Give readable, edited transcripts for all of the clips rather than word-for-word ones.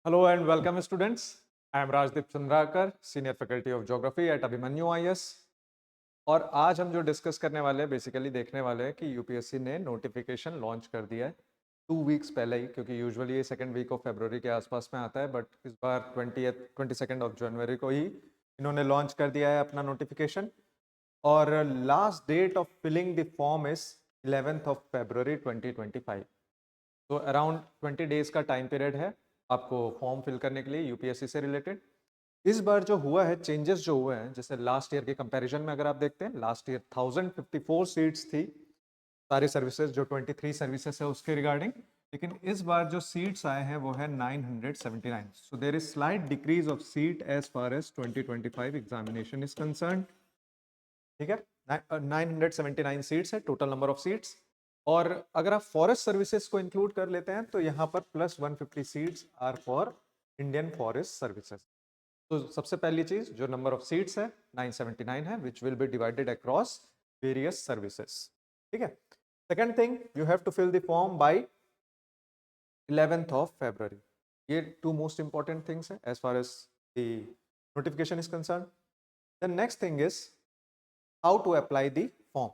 Hello and welcome students. I am Rajdeep Chandrakar, Senior Faculty of Geography at Abhimanyu IS। और आज हम जो discuss करने वाले हैं बेसिकली देखने वाले हैं कि यूपीएससी ने नोटिफिकेशन लॉन्च कर दिया है 2 वीक्स पहले ही, क्योंकि यूजुअली ये सेकेंड वीक ऑफ फरवरी के आसपास में आता है, बट इस बार 22 ऑफ जनवरी को ही इन्होंने लॉन्च कर दिया है अपना नोटिफिकेशन। और last date of filling the form is 11th of February 2025। तो अराउंड 20 डेज का टाइम पीरियड है आपको फॉर्म फिल करने के लिए यूपीएससी से रिलेटेड। इस बार जो हुआ है, चेंजेस जो हुए हैं, जैसे लास्ट ईयर के कंपैरिजन में अगर आप देखते हैं, लास्ट ईयर 1054 सीट्स थी सारी सर्विसेज, जो 23 सर्विसेज है उसके रिगार्डिंग। लेकिन इस बार जो सीट्स आए हैं वो है 979। So there is slight decrease of seat as far as 2025 examination is concern. ठीक है, 979 सीट्स है टोटल नंबर ऑफ सीट्स। और अगर आप फॉरेस्ट सर्विसेज को इंक्लूड कर लेते हैं तो यहाँ पर plus 150 seats are for Indian forest services. तो सबसे पहली चीज, जो नंबर ऑफ सीट्स है 979 है, which will be divided across various services. ठीक है। Second thing, you have to fill the form by 11th of February। ये टू मोस्ट इंपॉर्टेंट थिंग्स है as far as the notification is concern. The next thing is how to apply the form.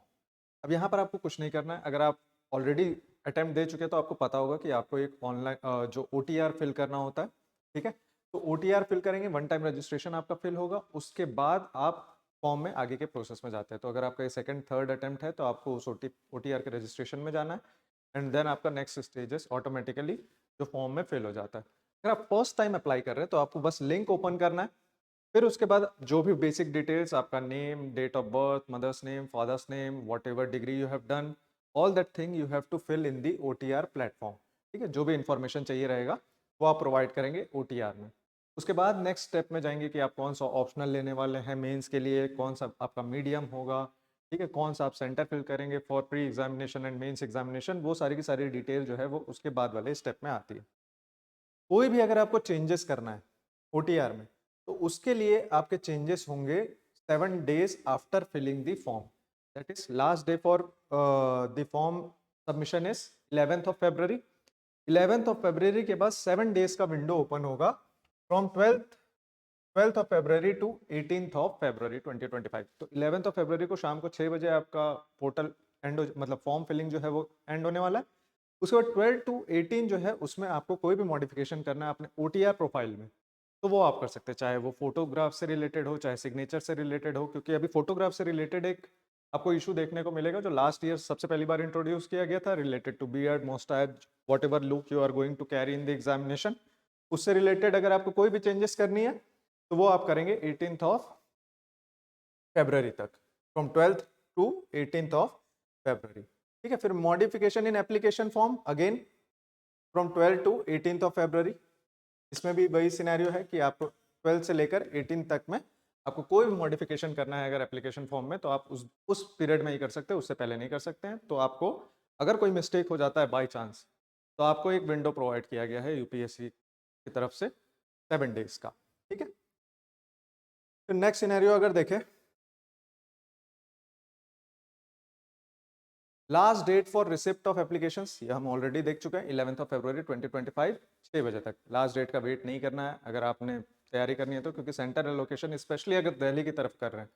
अब यहाँ पर आपको कुछ नहीं करना है। अगर आप ऑलरेडी अटेम्प्ट दे चुके हैं तो आपको पता होगा कि आपको एक ऑनलाइन जो OTR फिल करना होता है। ठीक है, तो OTR फिल करेंगे, वन टाइम रजिस्ट्रेशन आपका फिल होगा, उसके बाद आप फॉर्म में आगे के प्रोसेस में जाते हैं। तो अगर आपका ये सेकंड थर्ड अटेम्प्ट है तो आपको उस OTR के रजिस्ट्रेशन में जाना है, एंड देन आपका नेक्स्ट स्टेजेस ऑटोमेटिकली जो फॉर्म में फिल हो जाता है। अगर आप फर्स्ट टाइम अप्लाई कर रहे हैं तो आपको बस लिंक ओपन करना है, फिर उसके बाद जो भी बेसिक डिटेल्स, आपका name, date of birth, mother's name, father's name, whatever degree you have done, all that thing you have to fill in the OTR platform. ठीक है, जो भी इंफॉर्मेशन चाहिए रहेगा वो आप प्रोवाइड करेंगे OTR में। उसके बाद नेक्स्ट स्टेप में जाएंगे कि आप कौन सा ऑप्शनल लेने वाले हैं मेंस के लिए, कौन सा आपका मीडियम होगा, ठीक है, कौन सा आप सेंटर फिल करेंगे for pre examination and mains examination. वो सारी की सारी डिटेल जो है वो उसके बाद वाले स्टेप में आती है। कोई भी अगर आपको चेंजेस करना है OTR में तो उसके लिए आपके चेंजेस होंगे 7 days after filling the form. That is last day for the form submission is 11th of February। 11th of February के बाद 7 days का विंडो ओपन होगा from 12th of February to 18th of February 2025। तो 11th of February को शाम को 6 बजे आपका पोर्टल एंड, मतलब फॉर्म फिलिंग जो है वो एंड होने वाला है। उसके बाद 12 to 18 जो है उसमें आपको कोई भी मॉडिफिकेशन करना है अपने OTR प्रोफाइल में तो वो आप कर सकते हैं, चाहे वो फोटोग्राफ से रिलेटेड हो, चाहे सिग्नेचर से रिलेटेड हो। क्योंकि अभी फोटोग्राफ से रिलेटेड एक आपको इशू देखने को मिलेगा जो लास्ट ईयर सबसे पहली बार इंट्रोड्यूस किया गया था, related to beard, moustache, what ever look you are going to carry in the examination. उससे रिलेटेड अगर आपको कोई भी चेंजेस करनी है तो वो आप करेंगे 18th ऑफ February तक, from 12th to 18th of February। ठीक है, फिर modification in application form again from 12 to 18th of February। इसमें भी वही सिनेरियो है कि आप 12 से लेकर 18 तक में आपको कोई भी मॉडिफिकेशन करना है अगर एप्लीकेशन फॉर्म में तो आप उस पीरियड में ही कर सकते हैं, उससे पहले नहीं कर सकते हैं। तो आपको अगर कोई मिस्टेक हो जाता है बाय चांस तो आपको एक विंडो प्रोवाइड किया गया है यूपीएससी की तरफ से 7 days का। ठीक है, तो नेक्स्ट सिनेरियो अगर देखें, last date for receipt of applications, ये हम ऑलरेडी देख चुके हैं 11th ऑफ February 2025 6 बजे तक। लास्ट डेट का वेट नहीं करना है अगर आपने तैयारी करनी है तो, क्योंकि सेंटर एलोकेशन स्पेशली अगर दिल्ली की तरफ कर रहे हैं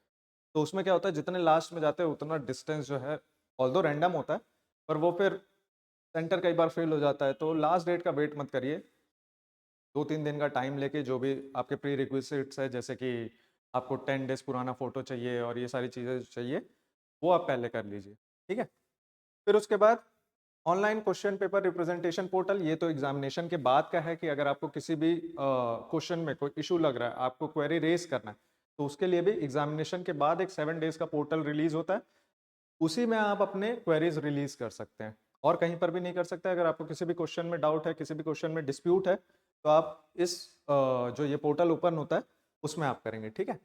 तो उसमें क्या होता है, जितने लास्ट में जाते हैं उतना डिस्टेंस जो है ऑल्दो रैंडम होता है पर वो फिर सेंटर कई बार फेल हो जाता है। तो लास्ट डेट का वेट मत करिए, 2-3 दिन का टाइम लेके जो भी आपके प्री रिक्विजिट्स है, जैसे कि आपको 10 days पुराना फोटो चाहिए और ये सारी चीज़ें चाहिए, वो आप पहले कर लीजिए। ठीक है, फिर उसके बाद online question paper representation portal, ये तो एग्जामिनेशन के बाद का है कि अगर आपको किसी भी क्वेश्चन में कोई इशू लग रहा है, आपको क्वेरी रेज करना है, तो उसके लिए भी एग्जामिनेशन के बाद एक 7 days का पोर्टल रिलीज होता है, उसी में आप अपने क्वेरीज रिलीज कर सकते हैं और कहीं पर भी नहीं कर सकते। अगर आपको किसी भी क्वेश्चन में डाउट है, किसी भी क्वेश्चन में डिस्प्यूट है तो आप इस जो ये पोर्टल ओपन होता है उसमें आप करेंगे। ठीक है,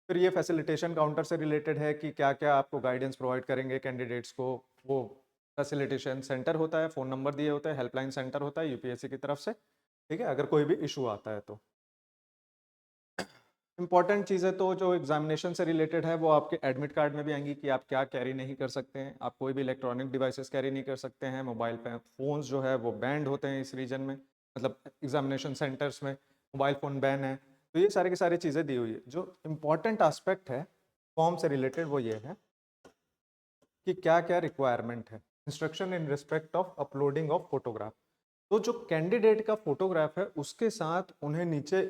फिर ये फैसिलिटेशन काउंटर से रिलेटेड है कि क्या क्या आपको गाइडेंस प्रोवाइड करेंगे कैंडिडेट्स को। वो फैसिलिटेशन सेंटर होता है, फ़ोन नंबर दिए होते हैं, हेल्पलाइन सेंटर होता है यूपीएससी की तरफ से। ठीक है, अगर कोई भी इशू आता है तो इंपॉर्टेंट चीज़ें तो जो एग्जामिनेशन से रिलेटेड है वो आपके एडमिट कार्ड में भी आएंगी कि आप क्या कैरी नहीं कर सकते हैं। आप कोई भी इलेक्ट्रॉनिक डिवाइसेस कैरी नहीं कर सकते हैं, मोबाइल पे फ़ोन्स जो है वो बैंड होते हैं इस रीजन में। मतलब एग्जामिनेशन सेंटर्स में मोबाइल फ़ोन बैन है। तो ये सारी की सारी चीज़ें दी हुई है। जो इम्पोर्टेंट एस्पेक्ट है फॉर्म से रिलेटेड वो ये है कि क्या क्या रिक्वायरमेंट है। Instruction in respect of uploading of photograph. तो जो कैंडिडेट का फोटोग्राफ है उसके साथ उन्हें नीचे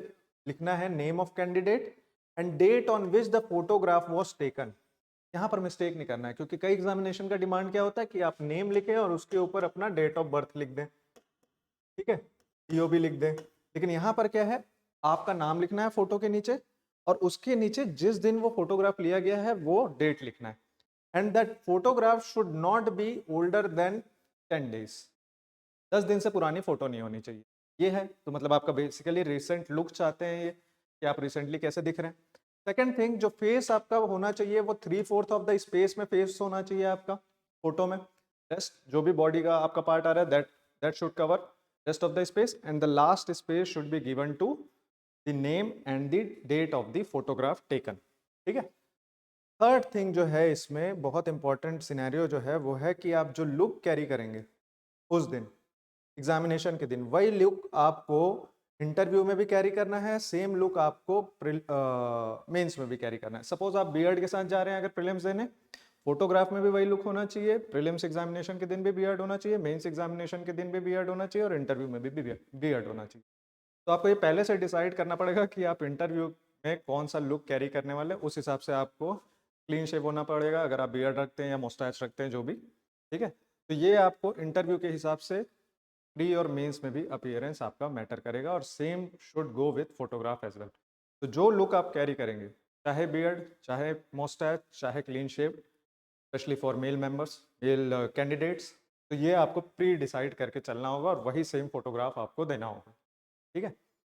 लिखना है name of candidate and date on which the photograph was taken. यहाँ पर मिस्टेक नहीं करना है, क्योंकि कई एग्जामिनेशन का डिमांड क्या होता है कि आप नेम लिखें और उसके ऊपर अपना डेट ऑफ बर्थ लिख दें, ठीक है, ईओबी लिख दें। लेकिन यहाँ पर क्या है, आपका नाम लिखना है फोटो के नीचे और उसके नीचे जिस दिन वो फोटोग्राफ लिया गया है वो डेट लिखना है। And that photograph should not be older then 10 days. 10 दिन से पुरानी फोटो नहीं होनी चाहिए। ये है, तो मतलब आपका बेसिकली रिसेंट लुक चाहते हैं ये, कि आप रिसेंटली कैसे दिख रहे हैं। सेकंड थिंग, जो फेस आपका होना चाहिए वो 3/4 ऑफ द स्पेस में फेस होना चाहिए आपका फोटो में। रेस्ट जो भी बॉडी का आपका पार्ट आ रहा है that should cover rest of the space, and the last space should be given to the name and the date of the photograph taken, ठीक है। थर्ड थिंग जो है इसमें बहुत इंपॉर्टेंट सिनेरियो जो है वो है कि आप जो लुक कैरी करेंगे उस दिन एग्जामिनेशन के दिन, वही लुक आपको इंटरव्यू में भी कैरी करना है, सेम लुक आपको मेंस में भी कैरी करना है। सपोज आप बियर्ड के साथ जा रहे हैं अगर प्रीलिम्स देने, फोटोग्राफ में भी वही लुक होना चाहिए, प्रीलिम्स एग्जामिनेशन के दिन भी बियर्ड होना चाहिए, मेंस एग्जामिनेशन के दिन भी बियर्ड होना चाहिए और इंटरव्यू में भी बियर्ड होना चाहिए। तो आपको ये पहले से डिसाइड करना पड़ेगा कि आप इंटरव्यू में कौन सा लुक कैरी करने वाले, उस हिसाब से आपको क्लीन शेव होना पड़ेगा अगर आप बियर्ड रखते हैं या मोस्टैच रखते हैं जो भी, ठीक है। तो ये आपको इंटरव्यू के हिसाब से प्री और मेंस में भी अपीयरेंस आपका मैटर करेगा और same should go with photograph as well. तो जो लुक आप कैरी करेंगे, चाहे बियर्ड, चाहे मोस्टैच, चाहे clean shave, specially for male members, male candidates, तो ये आपको प्री डिसाइड करके चलना होगा और वही सेम फोटोग्राफ आपको देना होगा, ठीक है।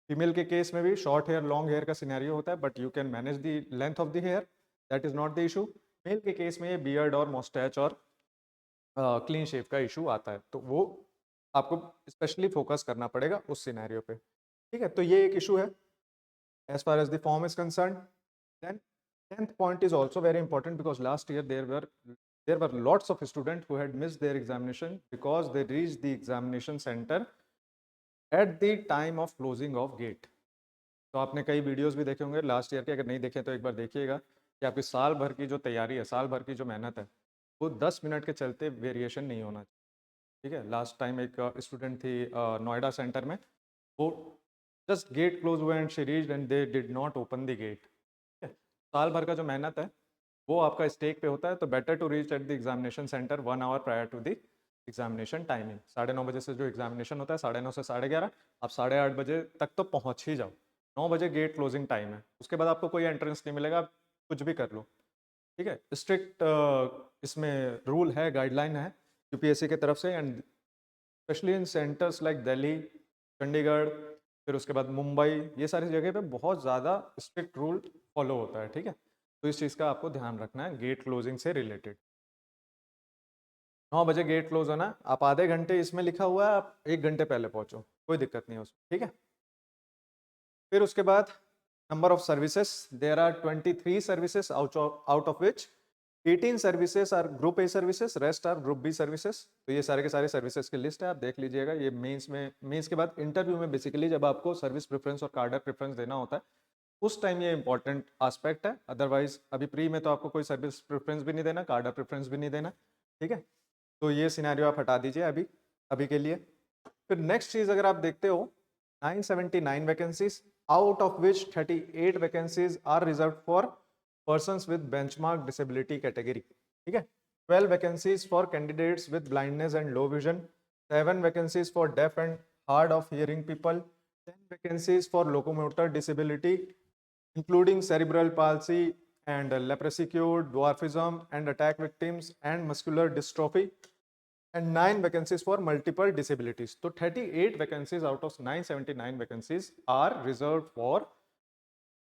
फीमेल के केस में भी शॉर्ट हेयर लॉन्ग हेयर का सिनेरियो होता है, but you can manage the length of the hair, that is not the issue. Male के केस में ये बियर्ड और मोस्टैच और क्लीन शेव का इशू आता है, तो वो आपको स्पेशली फोकस करना पड़ेगा उस सिनेरियो पे, ठीक है। तो ये एक इशू है as far as the form is concerned. Then 10th point is also very important because last year there were lots of students who had missed their examination because they reached the examination center at the time of closing of gate. तो आपने कई videos भी देखे होंगे last year के, अगर नहीं देखे तो एक बार देखिएगा कि आपकी साल भर की जो तैयारी है, साल भर की जो मेहनत है, वो 10 मिनट के चलते वेरिएशन नहीं होना चाहिए, ठीक है। लास्ट टाइम एक स्टूडेंट थी नोएडा सेंटर में, वो जस्ट गेट क्लोज हुआ and she reached and they did not open the gate, ठीक है। साल भर का जो मेहनत है वो आपका स्टेक पे होता है, तो better to reach at the examination centre 1 hour prior to the examination timing. 9:30 बजे से जो एग्जामिनेशन होता है 9:30 से 11:30, आप 8:30 बजे तक तो पहुँच ही जाओ। 9 बजे गेट क्लोजिंग टाइम है, उसके बाद आपको कोई एंट्रेंस नहीं मिलेगा, आप कुछ भी कर लो, ठीक है। स्ट्रिक्ट इसमें रूल है, गाइडलाइन है यूपीएससी की तरफ से, and specially in centres like Delhi, Chandigarh, फिर उसके बाद मुंबई, ये सारी जगह पे बहुत ज़्यादा स्ट्रिक्ट रूल फॉलो होता है, ठीक है। तो इस चीज़ का आपको ध्यान रखना है गेट क्लोजिंग से रिलेटेड। 9 बजे गेट क्लोज होना, आप आधे घंटे इसमें लिखा हुआ है, आप 1 घंटे पहले पहुंचो, कोई दिक्कत नहीं है उसमें, ठीक है। फिर उसके बाद number of services, there are 23 services out of which 18 services are group A services, rest are group B services. तो ये सारे के सारे सर्विसेज की लिस्ट है, आप देख लीजिएगा। ये मेंस के बाद इंटरव्यू में बेसिकली जब आपको सर्विस प्रेफरेंस और कार्डर प्रेफरेंस देना होता है उस टाइम ये इंपॉर्टेंट एस्पेक्ट है। अदरवाइज अभी प्री में तो आपको कोई सर्विस प्रेफरेंस भी नहीं देना, कार्डर प्रेफरेंस भी नहीं देना, ठीक है। तो ये सिनेरियो आप हटा दीजिए अभी अभी के लिए। फिर नेक्स्ट चीज अगर आप देखते हो, 979 vacancies, out of which 38 vacancies are reserve for persons with benchmark disability category, ठीक है। 12 vacancies for candidates with blindness and low vision, 7 vacancies for deaf and hard of hearing people, 10 vacancies for locomotor disability including cerebral palsy and leprosy cured, dwarfism and attack victims and muscular dystrophy, and 9 vacancies for multiple disabilities. तो 38 vacancies out of 979 vacancies are reserved for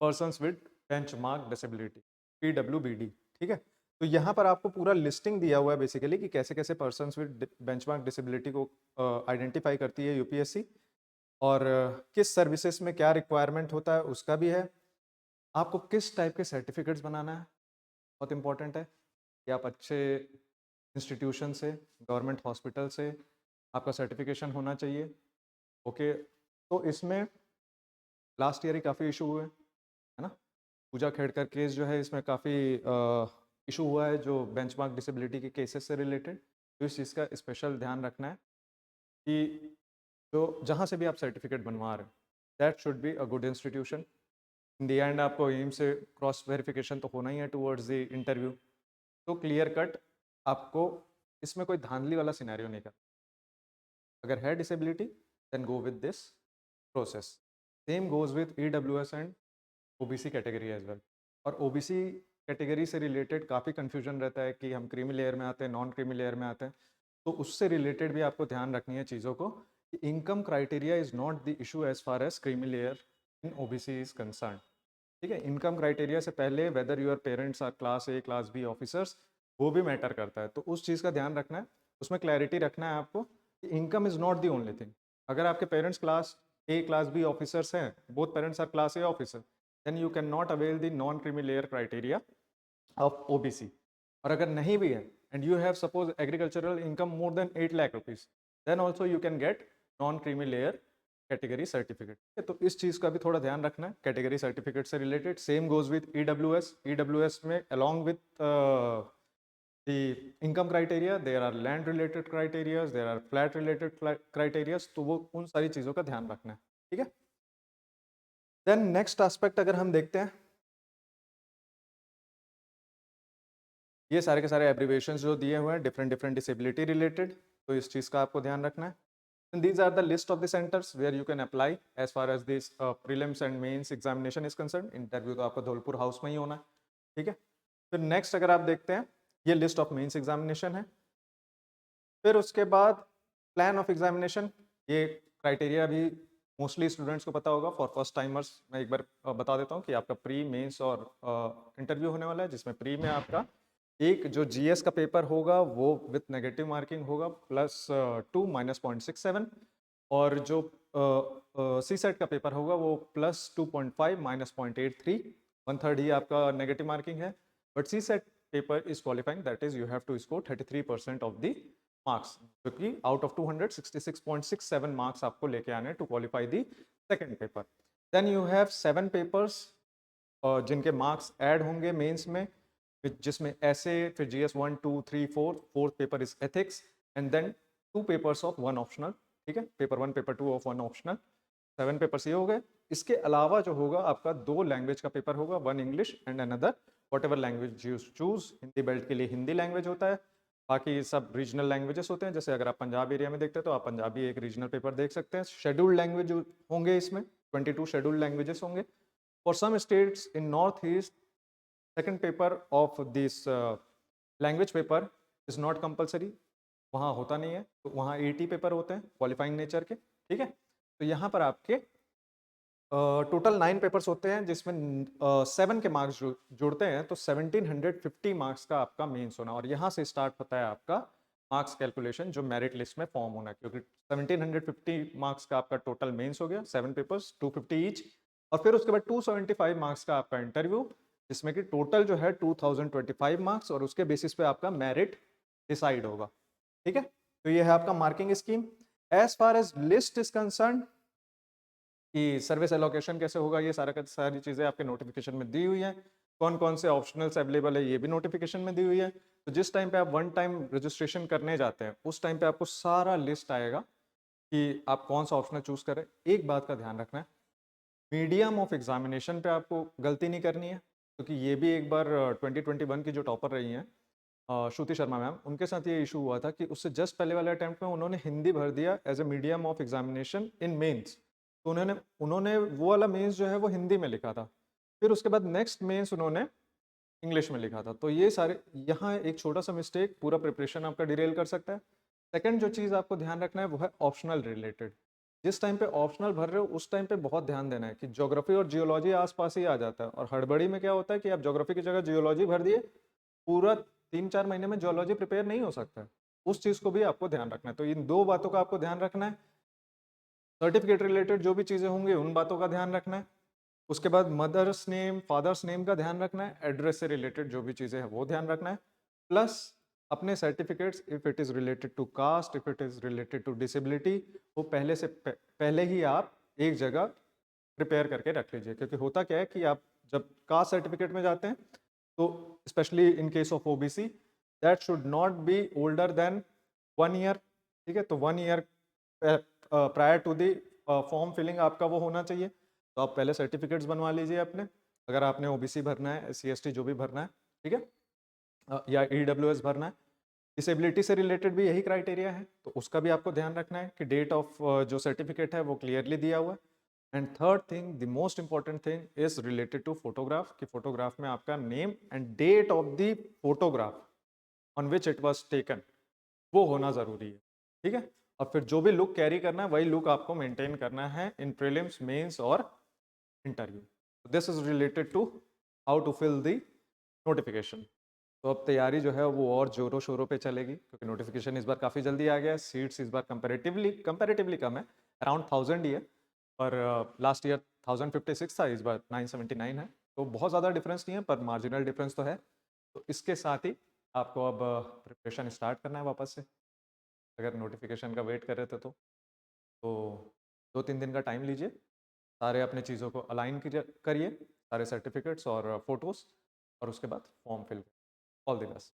persons with benchmark disability, PWBD, ठीक है। तो यहाँ पर आपको पूरा listing दिया हुआ है बेसिकली कि कैसे कैसे पर्सन्स विद बेंचमार्क डिसेबिलिटी को आइडेंटिफाई करती है यूपीएससी, और किस सर्विसेज में क्या रिक्वायरमेंट होता है उसका भी है। आपको किस टाइप के सर्टिफिकेट्स बनाना है, बहुत इंपॉर्टेंट है कि आप अच्छे इंस्टीट्यूशन से, गवर्नमेंट हॉस्पिटल से आपका सर्टिफिकेशन होना चाहिए, ओके। तो इसमें लास्ट ईयर ही काफ़ी इशू हुए, है ना। पूजा खेड़कर केस जो है इसमें काफ़ी इशू हुआ है, जो बेंचमार्क डिसेबिलिटी के केसेस से रिलेटेड। तो इस चीज़ का स्पेशल ध्यान रखना है कि जो जहाँ से भी आप सर्टिफिकेट बनवा रहे हो, that should be a good institution. In the end आपको एम से क्रॉस वेरिफिकेशन तो होना ही है टूवर्ड्स द इंटरव्यू। तो क्लियर कट आपको इसमें कोई धांधली वाला सिनेरियो नहीं करना। अगर है disability then go with this process. Same goes with EWS and OBC category as well. और OBC कैटेगरी से रिलेटेड काफ़ी कन्फ्यूजन रहता है कि हम क्रीमी लेयर में आते हैं, नॉन क्रीमी लेयर में आते हैं। तो उससे रिलेटेड भी आपको ध्यान रखनी है चीज़ों को कि income criteria is not the issue as far as creamy layer in OBC is concern. ठीक है, इनकम क्राइटेरिया से पहले whether your parents are class A class B officers, वो भी मैटर करता है। तो उस चीज़ का ध्यान रखना है, उसमें क्लैरिटी रखना है आपको कि income is not the only thing. अगर आपके parents class A class B officers हैं, both parents are class A officer, then you can not avail the non creamy layer criteria of OBC। और अगर नहीं भी है and you have suppose agricultural income more than 8 lakh rupees, then also you can get non creamy layer category certificate. तो इस चीज़ का भी थोड़ा ध्यान रखना है कैटेगरी सर्टिफिकेट से related. Same goes with EWS में along with the income criteria there are land related criteria, there are flat related criteria। तो वो उन सारी चीज़ों का ध्यान रखना है, ठीक है। देन नेक्स्ट एस्पेक्ट अगर हम देखते हैं, ये सारे के सारे एब्रीविएशंस जो दिए हुए हैं डिफरेंट डिफरेंट डिसेबिलिटी रिलेटेड, तो इस चीज़ का आपको ध्यान रखना है। And these are the list of the centers where you can apply as far as this prelims and mains examination is concerned। Interview तो आपका धौलपुर हाउस में ही होना है, ठीक है। फिर नेक्स्ट अगर आप देखते हैं, ये लिस्ट ऑफ मेंस एग्जामिनेशन है। फिर उसके बाद प्लान ऑफ एग्जामिनेशन, ये क्राइटेरिया भी मोस्टली स्टूडेंट्स को पता होगा। फॉर फर्स्ट टाइमर्स मैं एक बार बता देता हूँ कि आपका प्री मेंस और इंटरव्यू होने वाला है, जिसमें प्री में आपका एक जो GS का पेपर होगा वो विथ नेगेटिव मार्किंग होगा +2 -0.67, और जो CSET का पेपर होगा वो +2.5 -0.83, 1/3 ही आपका नेगेटिव मार्किंग है। But CSET paper is qualifying, that is you have to score 33% of the marks, जो कि आउट ऑफ 200 66.67 मार्क्स आपको लेके आने to qualify the second paper. Then you have 7 papers जिनके मार्क्स ऐड होंगे मेंस में, जिसमें ऐसे फिर GS 1 2 3 4, fourth paper is ethics, and then 2 papers of 1 optional, ठीक है। Paper 1 paper 2 of 1 optional, 7 papers ये हो गए। इसके अलावा जो होगा आपका 2 लैंग्वेज का पेपर होगा, 1 English and another what ever language you choose. Hindi belt के लिए हिंदी लैंग्वेज होता है, बाकी सब रीजनल लैंग्वेजेस होते हैं। जैसे अगर आप पंजाब एरिया में देखते हैं तो आप पंजाबी एक रीजनल पेपर देख सकते हैं। शेड्यूल्ड लैंग्वेज होंगे, इसमें 22 शेड्यूल्ड लैंग्वेजेस होंगे। For some states in north east, second paper of this language paper is not compulsory, वहाँ होता नहीं है, तो वहाँ 80 पेपर होते हैं क्वालिफाइंग नेचर के, ठीक है। तो यहाँ पर आपके टोटल 9 पेपर्स होते हैं, जिसमें 7 के मार्क्स जुड़ते हैं, तो 1750 मार्क्स का आपका मेंस होना, और यहाँ से स्टार्ट होता है आपका मार्क्स कैलकुलेशन जो मेरिट लिस्ट में फॉर्म होना है, क्योंकि 1750 मार्क्स का आपका टोटल मेंस हो गया, 7 पेपर्स 250 ईच, और फिर उसके बाद 275 मार्क्स का आपका इंटरव्यू, जिसमें कि टोटल जो है 2025 मार्क्स, और उसके बेसिस पे आपका मेरिट डिसाइड होगा, ठीक है। तो ये है आपका marking scheme. As far as list is concern कि सर्विस एलोकेशन कैसे होगा, ये सारी चीज़ें आपके नोटिफिकेशन में दी हुई है। कौन कौन से ऑप्शनल्स अवेलेबल है ये भी नोटिफिकेशन में दी हुई है। तो जिस टाइम पे आप वन टाइम रजिस्ट्रेशन करने जाते हैं, उस टाइम पे आपको सारा लिस्ट आएगा कि आप कौन सा ऑप्शनल चूज करें। एक बात का ध्यान रखना है, मीडियम ऑफ एग्जामिनेशन पे आपको गलती नहीं करनी है, क्योंकि ये भी एक बार 2021 की जो टॉपर रही हैं श्रुति शर्मा मैम, उनके साथ ये इशू हुआ था कि उससे जस्ट पहले वाले अटेम्प्ट में उन्होंने हिंदी भर दिया as a medium of examination in mains. तो उन्होंने वो वाला मेंस जो है वो हिंदी में लिखा था, फिर उसके बाद नेक्स्ट मेंस उन्होंने इंग्लिश में लिखा था। तो ये सारे, यहाँ एक छोटा सा मिस्टेक पूरा प्रिपरेशन आपका डिरेल कर सकता है। सेकंड जो चीज़ आपको ध्यान रखना है वो है ऑप्शनल रिलेटेड। जिस टाइम पे ऑप्शनल भर रहे हो उस टाइम पे बहुत ध्यान देना है कि ज्योग्राफी और जियोलॉजी आसपास ही आ जाता है, और हड़बड़ी में क्या होता है कि आप ज्योग्राफी की जगह जियोलॉजी भर दिए, पूरा 3-4 महीने में जियोलॉजी प्रिपेयर नहीं हो सकता है। उस चीज़ को भी आपको ध्यान रखना है। तो इन 2 बातों का आपको ध्यान रखना है। सर्टिफिकेट रिलेटेड जो भी चीज़ें होंगी उन बातों का ध्यान रखना है। उसके बाद मदर्स नेम फादर्स नेम का ध्यान रखना है। एड्रेस से रिलेटेड जो भी चीज़ें हैं वो ध्यान रखना है। प्लस अपने certificates, if it is related to caste, if it is related to disability, वो पहले ही आप एक जगह प्रिपेयर करके रख लीजिए, क्योंकि होता क्या है कि आप जब कास्ट सर्टिफिकेट में जाते हैं तो specially in case of OBC that should not be older than 1 year. ठीक है, तो 1 year prior to the form filling आपका वो होना चाहिए। तो आप पहले सर्टिफिकेट्स बनवा लीजिए अपने, अगर आपने ओबीसी भरना है, SC ST जो भी भरना है, ठीक है, या EWS भरना है। डिसेबिलिटी से रिलेटेड भी यही क्राइटेरिया है, तो उसका भी आपको ध्यान रखना है कि डेट ऑफ जो सर्टिफिकेट है वो क्लियरली दिया हुआ है। And third thing, the most important thing is related to photograph, कि फोटोग्राफ में आपका name and date of the photograph on which it was taken वो होना ज़रूरी है। ठीक है, और फिर जो भी लुक कैरी करना है वही लुक आपको मेंटेन करना है इन प्रीलिम्स, मेंस और interview. This is related to how to fill the notification. तो अब तैयारी जो है वो और जोरों शोरों पे चलेगी, क्योंकि नोटिफिकेशन इस बार काफ़ी जल्दी आ गया है। सीट्स इस बार कंपेरेटिवली कम है, अराउंड 1000 ही है, पर लास्ट ईयर 1056 था, इस बार 979 है। तो बहुत ज़्यादा डिफरेंस नहीं है, पर मार्जिनल डिफरेंस तो है। तो इसके साथ ही आपको अब प्रिपरेशन स्टार्ट करना है वापस से, अगर नोटिफिकेशन का वेट कर रहे थे तो 2-3 दिन का टाइम लीजिए, सारे अपने चीज़ों को अलाइन करिए, सारे सर्टिफिकेट्स और फोटोज़, और उसके बाद form fill. All the best.